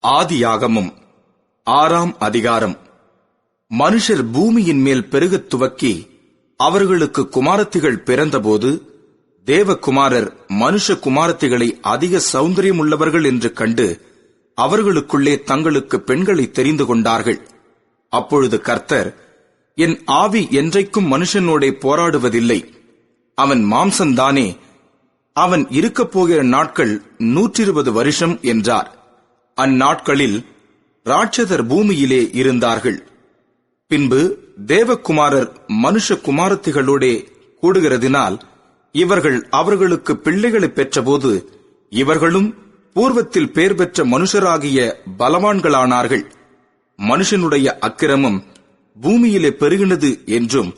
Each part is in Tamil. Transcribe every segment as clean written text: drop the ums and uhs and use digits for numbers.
ஆதியாகமம் 6ஆம் அதிகாரம். மனுஷர் பூமியின் மேல் பெருகத் துவக்கி அவர்களுக்கு குமாரத்திகள் பிறந்தபோது தேவகுமாரர் மனுஷ குமாரத்திகளை அதிக சௌந்தரியமுள்ளவர்கள் என்று கண்டு அவர்களுக்குள்ளே தங்களுக்கு பெண்களை தெரிந்து கொண்டார்கள். அப்பொழுது கர்த்தர், என் ஆவி என்றைக்கும் மனுஷனோடே போராடுவதில்லை, அவன் மாம்சந்தானே, அவன் இருக்கப் போகிற நாட்கள் 120 வருஷம் என்றார். அந்நாட்களில் ராட்சதர் பூமியிலே இருந்தார்கள். பின்பு தேவகுமாரர் மனுஷ குமாரத்திகளோடே கூடுகிறதினால் இவர்கள் அவர்களுக்கு பிள்ளைகளை பெற்றபோது இவர்களும் பூர்வத்தில் பேர் பெற்ற மனுஷராகிய பலவான்களானார்கள். மனுஷனுடைய அக்கிரமம் பூமியிலே பெருகினது என்றும்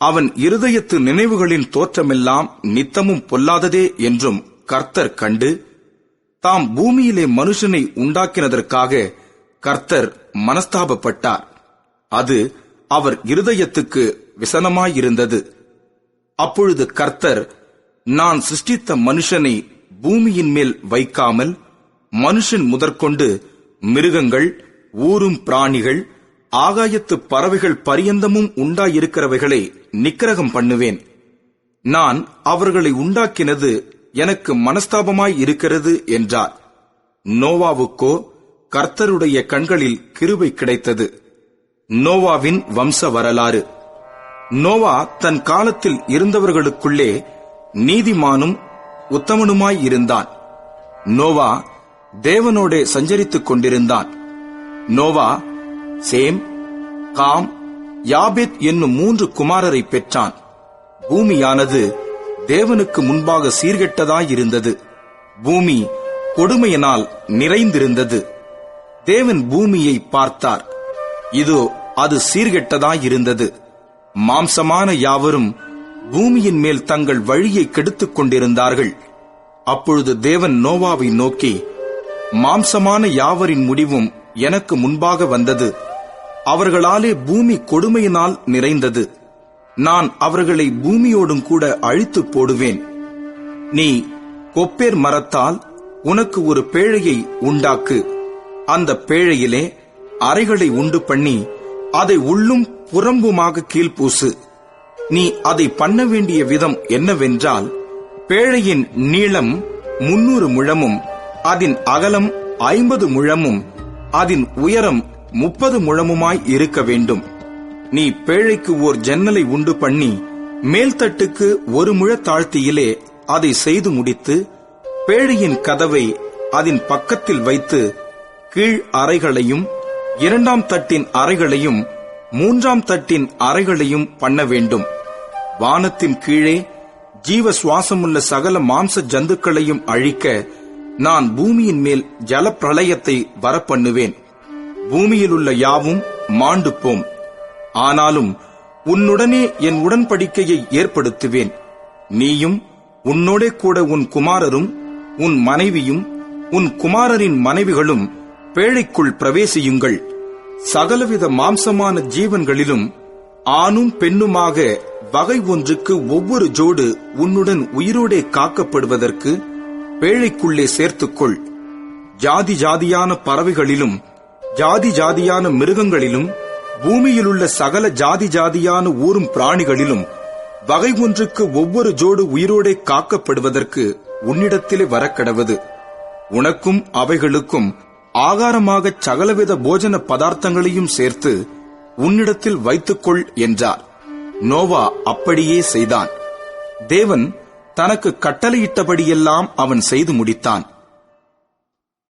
அவன் இருதயத்து நினைவுகளின் தோற்றமெல்லாம் நித்தமும் பொல்லாததே என்றும் கர்த்தர் கண்டு, தாம் பூமியிலே மனுஷனை உண்டாக்கினதற்காக கர்த்தர் மனஸ்தாபப்பட்டார். அது அவர் இருதயத்துக்கு விசனமாயிருந்தது. அப்பொழுது கர்த்தர், நான் சிருஷ்டித்த மனுஷனை பூமியின் மேல் வைக்காமல் மனுஷன் முதற்கொண்டு மிருகங்கள், ஊரும் பிராணிகள், ஆகாயத்து பறவைகள் பரியந்தமும் உண்டாயிருக்கிறவைகளை நிக்கிரகம் பண்ணுவேன். நான் அவர்களை உண்டாக்கினது எனக்கு மனஸ்தாபமாய் இருக்கிறது என்றார். நோவாவுக்கோ கர்த்தருடைய கண்களில் கிருபை கிடைத்தது. நோவாவின் வம்ச வரலாறு. நோவா தன் காலத்தில் இருந்தவர்களுக்குள்ளே நீதிமானும் உத்தமனுமாய் இருந்தான். நோவா தேவனோடே சஞ்சரித்துக் கொண்டிருந்தான். நோவா சேம், காம், யாபேத் என்னும் 3 குமாரரை பெற்றான். பூமியானது தேவனுக்கு முன்பாக சீர்கெட்டதாயிருந்தது. பூமி கொடுமையினால் நிறைந்திருந்தது. தேவன் பூமியை பார்த்தார், இதோ அது சீர்கெட்டதாயிருந்தது. மாம்சமான யாவரும் பூமியின் மேல் தங்கள் வழியை கெடுத்துக் கொண்டிருந்தார்கள். அப்பொழுது தேவன் நோவாவை நோக்கி, மாம்சமான யாவரின் முடிவும் எனக்கு முன்பாக வந்தது. அவர்களாலே பூமி கொடுமையினால் நிறைந்தது. நான் அவர்களை பூமியோடும் கூட அழித்து போடுவேன். நீ கொப்பேர் மரத்தால் உனக்கு ஒரு பேழையை உண்டாக்கு. அந்த பேழையிலே அறைகளை உண்டு பண்ணி அதை உள்ளும் புறம்புமாக கீழ்பூசு. நீ அதை பண்ண வேண்டிய விதம் என்னவென்றால், பேழையின் நீளம் 300 முழமும் அதன் அகலம் 50 முழமும் அதன் உயரம் 30 முழமுமாய் இருக்க வேண்டும். நீ பேழைக்கு ஓர் ஜன்னலை உண்டு பண்ணி மேல்தட்டுக்கு 1 முழ தாழ்த்தியிலே அதை செய்து முடித்து பேழையின் கதவை அதன் பக்கத்தில் வைத்து கீழ் அறைகளையும் 2ஆம் தட்டின் அறைகளையும் 3ஆம் தட்டின் அறைகளையும் பண்ண வேண்டும். வானத்தின் கீழே ஜீவ சுவாசமுள்ள சகல மாம்ச ஜந்துக்களையும் அழிக்க நான் பூமியின் மேல் ஜலப்பிரளயத்தை வரப்பண்ணுவேன். பூமியிலுள்ள யாவும் மாண்டு போம். ஆனாலும் உன்னுடனே என் உடன்படிக்கையை ஏற்படுத்துவேன். நீயும் உன்னோடே கூட உன் குமாரரும் உன் மனைவியும் உன் குமாரரின் மனைவிகளும் பேழைக்குள் பிரவேசியுங்கள். சகலவித மாம்சமான ஜீவன்களிலும் ஆணும் பெண்ணுமாக வகை ஒன்றுக்கு ஒவ்வொரு ஜோடு உன்னுடன் உயிரோடே காக்கப்படுவதற்கு பேழைக்குள்ளே சேர்த்துக்கொள். ஜாதி ஜாதியான பறவைகளிலும் ஜாதி ஜாதியான மிருகங்களிலும் பூமியிலுள்ள சகல ஜாதி ஜாதியான ஊரும் பிராணிகளிலும் வகை ஒன்றுக்கு ஒவ்வொரு ஜோடு உயிரோடே காக்கப்படுவதற்கு உன்னிடத்திலே வரக்கடவது. உனக்கும் அவைகளுக்கும் ஆகாரமாக சகலவித போஜன பதார்த்தங்களையும் சேர்த்து உன்னிடத்தில் வைத்துக்கொள் என்றார். நோவா அப்படியே செய்தான். தேவன் தனக்கு கட்டளையிட்டபடியெல்லாம் அவன் செய்து முடித்தான்.